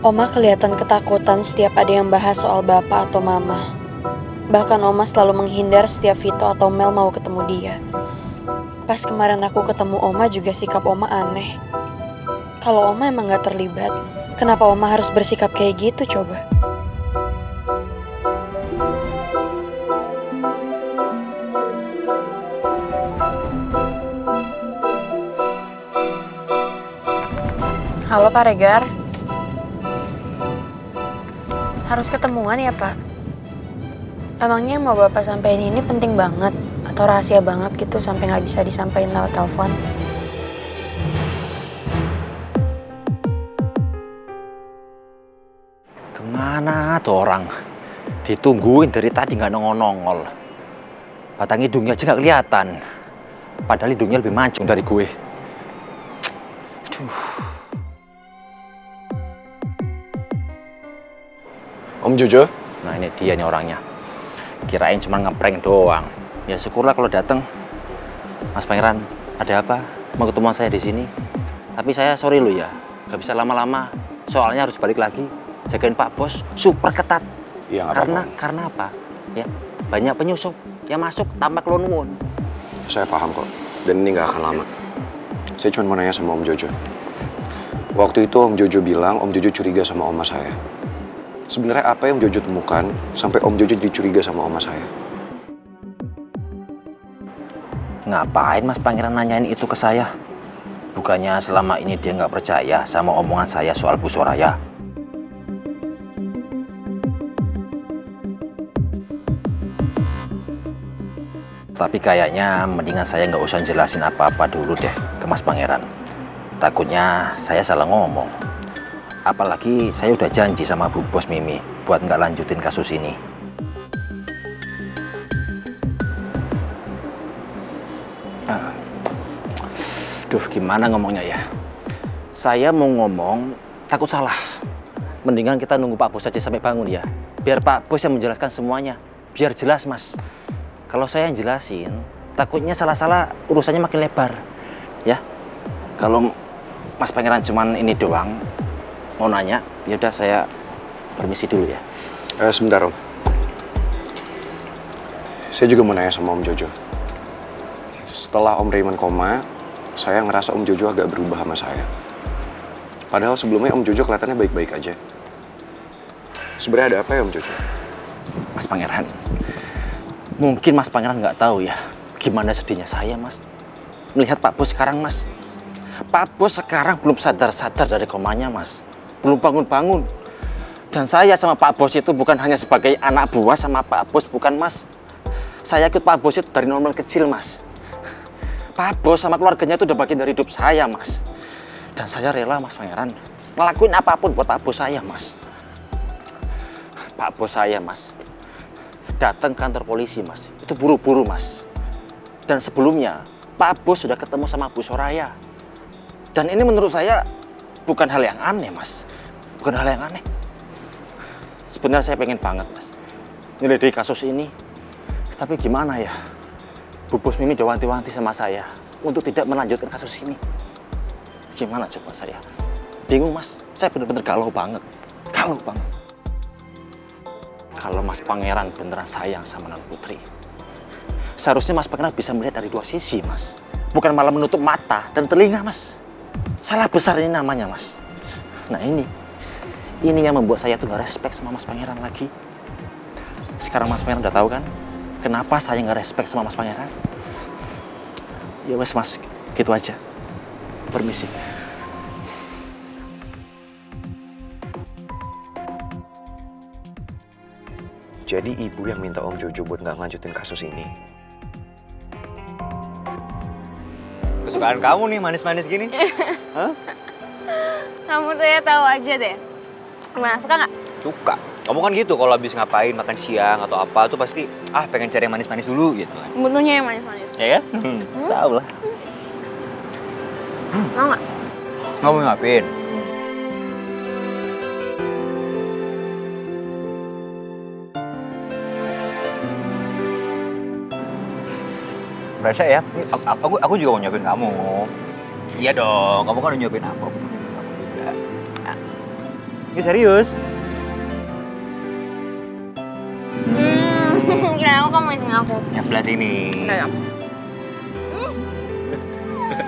Oma kelihatan ketakutan setiap ada yang bahas soal bapak atau mama. Bahkan Oma selalu menghindar setiap Vito atau Mel mau ketemu dia. Pas kemarin aku ketemu Oma juga sikap Oma aneh. Kalau Oma emang gak terlibat, kenapa Oma harus bersikap kayak gitu coba? Halo Pak Regar. Harus ketemuan ya Pak? Emangnya yang mau Bapak sampein ini penting banget? Atau rahasia banget gitu sampai gak bisa disampaikan lewat telepon? Kemana tuh orang? Ditungguin dari tadi nggak nongol-nongol. Batang hidungnya aja nggak kelihatan. Padahal hidungnya lebih mancung dari gue. Aduh. Om Jojo? Nah ini dia nih orangnya. Kirain cuma ngeprank doang. Ya syukurlah kalau datang. Mas Pangeran, ada apa? Mau ketemu saya di sini. Tapi saya sorry lo ya, nggak bisa lama-lama. Soalnya harus balik lagi. Jagain Pak Bos super ketat. Iya, nggak apa-apa. Karena apa? Ya banyak penyusup yang masuk tanpa kelonungun. Saya paham kok. Dan ini nggak akan lama. Saya cuma mau nanya sama Om Jojo. Waktu itu Om Jojo bilang Om Jojo curiga sama oma saya. Sebenarnya apa yang Om Jojo temukan sampai Om Jojo jadi curiga sama oma saya? Ngapain Mas Pangeran nanyain itu ke saya? Bukannya selama ini dia nggak percaya sama omongan saya soal Bu Soraya? Tapi kayaknya mendingan saya nggak usah jelasin apa-apa dulu deh ke Mas Pangeran. Takutnya saya salah ngomong. Apalagi saya udah janji sama Bu Bos Mimi buat nggak lanjutin kasus ini. Duh, gimana ngomongnya ya? Saya mau ngomong, takut salah. Mendingan kita nunggu Pak Bos aja sampai bangun ya. Biar Pak Bos yang menjelaskan semuanya. Biar jelas, Mas. Kalau saya yang jelasin, takutnya salah-salah urusannya makin lebar. Ya, kalau Mas Pangeran cuman ini doang, mau nanya, yaudah saya permisi dulu ya. Sebentar Om. Saya juga mau nanya sama Om Jojo. Setelah Om Raymond koma, saya ngerasa Om Jojo agak berubah sama saya. Padahal sebelumnya Om Jojo kelihatannya baik-baik aja. Sebenarnya ada apa ya Om Jojo? Mas Pangeran, mungkin Mas Pangeran nggak tahu ya gimana sedihnya saya, Mas. Melihat Pak Bos sekarang, Mas. Pak Bos sekarang belum sadar-sadar dari komanya, Mas. Belum bangun-bangun. Dan saya sama Pak Bos itu bukan hanya sebagai anak buah sama Pak Bos, bukan, Mas. Saya ikut Pak Bos itu dari normal kecil, Mas. Pak Bos sama keluarganya itu udah bagian dari hidup saya, Mas. Dan saya rela, Mas Pangeran, ngelakuin apapun buat Pak Bos saya, Mas. Pak Bos saya, Mas, datang kantor polisi, Mas. Itu buru-buru, Mas. Dan sebelumnya, Pak Bos sudah ketemu sama Bu Soraya. Dan ini menurut saya bukan hal yang aneh, Mas. Bukan hal yang aneh. Sebenarnya saya pengen banget, Mas, nyelidiki kasus ini. Tapi gimana ya? Bu Bos Mimi udah wanti-wanti sama saya untuk tidak melanjutkan kasus ini. Gimana coba saya? Bingung, Mas. Saya bener-bener galau banget. Galau banget. Kalau Mas Pangeran beneran sayang sama Non Putri, seharusnya Mas Pangeran bisa melihat dari dua sisi, Mas. Bukan malah menutup mata dan telinga, Mas. Salah besar ini namanya, Mas. Nah ini yang membuat saya tuh gak respect sama Mas Pangeran lagi. Sekarang Mas Pangeran udah tahu kan kenapa saya gak respect sama Mas Pangeran? Ya wes, Mas, gitu aja. Permisi. Jadi ibu yang minta Om Jojo buat nggak lanjutin kasus ini. Kesukaan kamu nih manis-manis gini. Hah? Kamu tuh ya tahu aja deh. Gimana, suka nggak? Suka. Kamu kan gitu kalau habis ngapain, makan siang atau apa tuh pasti pengen cari yang manis-manis dulu gitu. Butuhnya yang manis-manis. Ya kan? Tahu lah. Mau nggak? Nggak mau ngapain? Berasa ya, aku juga mau nyuapin kamu. Iya dong, kamu kan udah nyuapin aku. Kamu juga. Ini serius. Kira aku kamu iseng aku. Yang sebelah sini.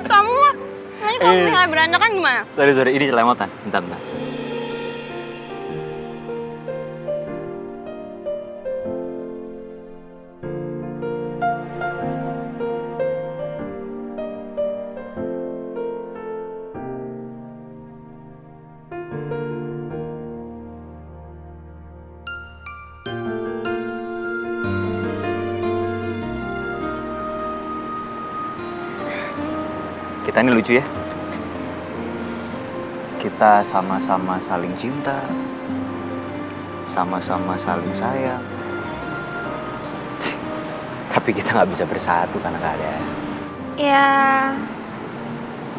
Kamu mah, nanti kalau misalnya berantakan gimana? Sorry, ini celemotan. Bentar. Kita ini lucu ya. Kita sama-sama saling cinta, sama-sama saling sayang. Tapi kita nggak bisa bersatu karena keadaan. Ya,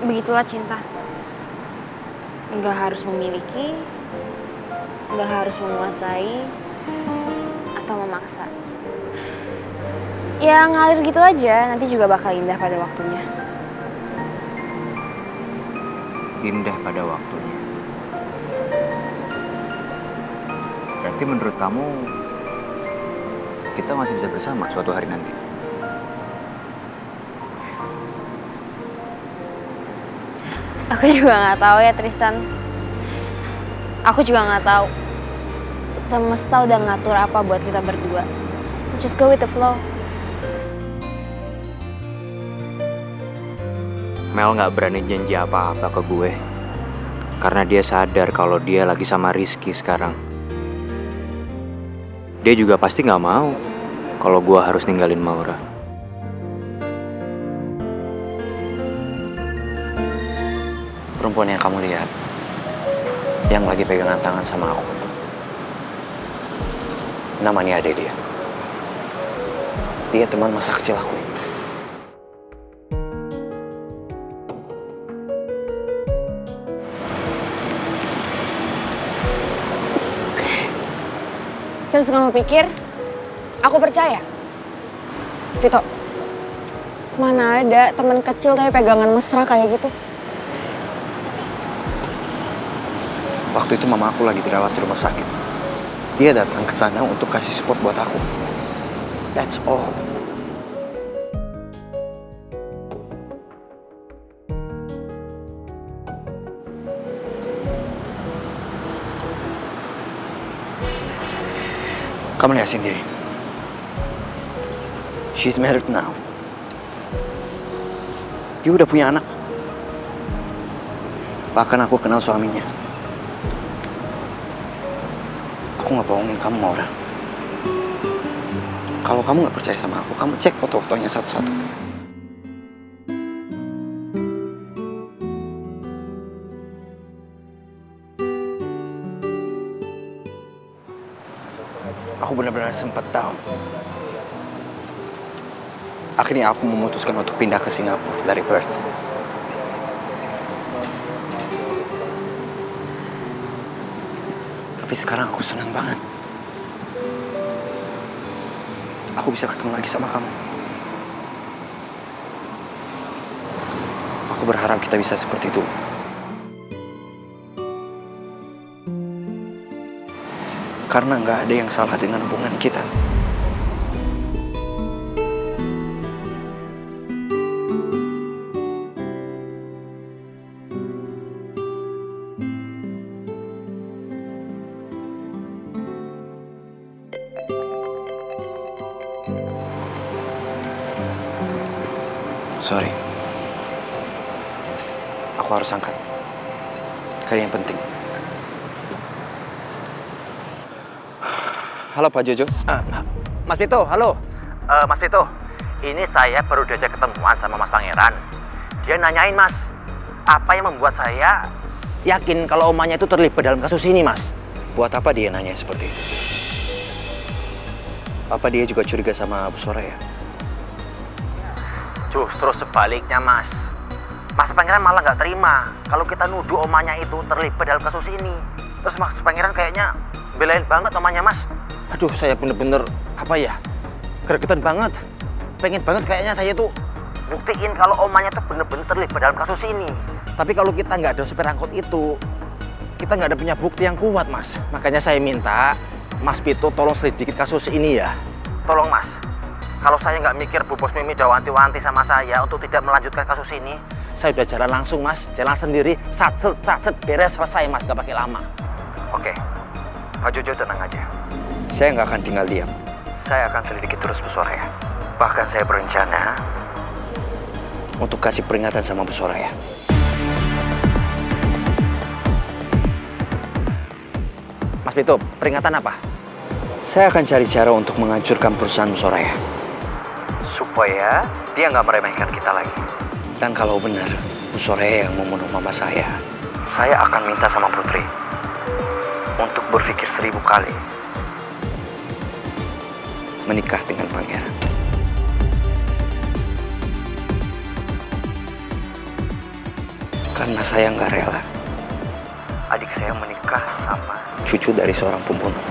begitulah cinta. Nggak harus memiliki, nggak harus menguasai, atau memaksa. Ya ngalir gitu aja, nanti juga bakal indah pada waktunya. Indah pada waktunya. Berarti menurut kamu kita masih bisa bersama suatu hari nanti? Aku juga nggak tahu ya Tristan. Aku juga nggak tahu. Semesta udah ngatur apa buat kita berdua. Just go with the flow. Mel nggak berani janji apa-apa ke gue. Karena dia sadar kalau dia lagi sama Rizky sekarang. Dia juga pasti nggak mau kalau gue harus ninggalin Maura. Perempuan yang kamu lihat, yang lagi pegangan tangan sama aku, namanya Adelia. Dia teman masa kecil aku. Terus kamu pikir aku percaya? Vito, mana ada teman kecil tapi pegangan mesra kayak gitu? Waktu itu mama aku lagi dirawat di rumah sakit. Dia datang ke sana untuk kasih support buat aku. That's all. Kamu lihat sendiri. She's married now. Dia udah punya anak. Bahkan aku kenal suaminya. Aku nggak bohongin kamu, Maura. Kalau kamu nggak percaya sama aku, kamu cek foto-fotonya satu-satu. Aku benar-benar sempat tahu. Akhirnya aku memutuskan untuk pindah ke Singapura dari Perth. Tapi sekarang aku senang banget. Aku bisa ketemu lagi sama kamu. Aku berharap kita bisa seperti itu. Karena nggak ada yang salah dengan hubungan kita. Sorry. Aku harus angkat. Kayak yang penting. Halo Pak Jojo. Mas Vito, halo. Mas Vito, ini saya baru diajak ketemuan sama Mas Pangeran. Dia nanyain Mas, apa yang membuat saya yakin kalau omanya itu terlibat dalam kasus ini, Mas? Buat apa dia nanya seperti itu? Apa dia juga curiga sama Bu Soraya? Justru sebaliknya, Mas. Mas Pangeran malah nggak terima kalau kita nuduh omanya itu terlibat dalam kasus ini. Terus Mas Pangeran kayaknya belain banget omanya, Mas. Aduh, saya bener-bener, gregetan banget. Pengen banget kayaknya saya tuh buktiin kalau omanya tuh bener-bener terlibat dalam kasus ini. Tapi kalau kita nggak ada supir angkot itu, kita nggak ada punya bukti yang kuat, Mas. Makanya saya minta Mas Vito tolong selidiki kasus ini ya. Tolong Mas, kalau saya nggak mikir Bu Bos Mimi udah wanti-wanti sama saya untuk tidak melanjutkan kasus ini. Saya udah jalan langsung, Mas. Jalan sendiri, satset, beres, selesai, Mas. Nggak pakai lama. Oke, Pak Jojo tenang aja. Saya nggak akan tinggal diam. Saya akan selidiki terus Bu Soraya. Bahkan saya berencana Untuk kasih peringatan sama Bu Soraya. Mas Vito, peringatan apa? Saya akan cari cara untuk menghancurkan perusahaan Bu Soraya. supaya dia nggak meremehkan kita lagi. Dan kalau benar Bu Soraya yang membunuh mama saya akan minta sama Putri untuk berpikir 1000 kali menikah dengan pangeran. Karena saya nggak rela adik saya menikah sama cucu dari seorang pembunuh.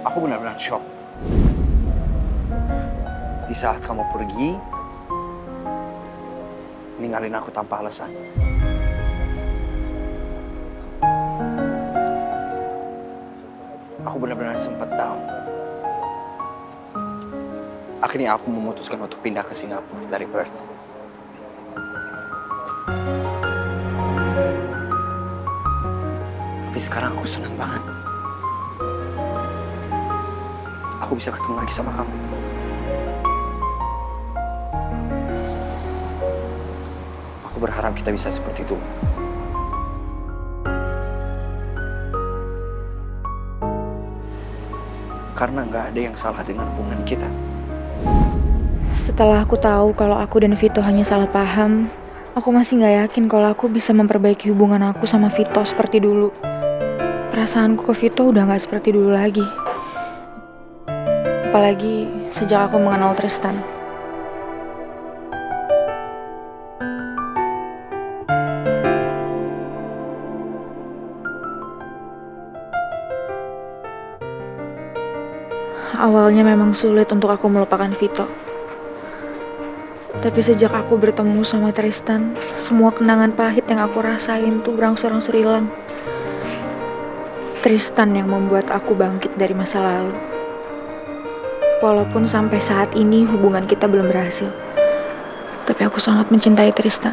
Aku benar-benar shock. Di saat kamu pergi, ninggalin aku tanpa alasan. Aku benar-benar sempat down. Akhirnya aku memutuskan untuk pindah ke Singapura dari Perth. Tapi sekarang aku senang banget. Aku bisa ketemu lagi sama kamu. Aku berharap kita bisa seperti itu. Karena nggak ada yang salah dengan hubungan kita. Setelah aku tahu kalau aku dan Vito hanya salah paham, aku masih nggak yakin kalau aku bisa memperbaiki hubungan aku sama Vito seperti dulu. Perasaanku ke Vito udah nggak seperti dulu lagi. Apalagi sejak aku mengenal Tristan. Awalnya memang sulit untuk aku melupakan Vito. Tapi sejak aku bertemu sama Tristan, semua kenangan pahit yang aku rasain tuh berangsur-angsur hilang. Tristan yang membuat aku bangkit dari masa lalu. Walaupun sampai saat ini hubungan kita belum berhasil. Tapi aku sangat mencintai Tristan.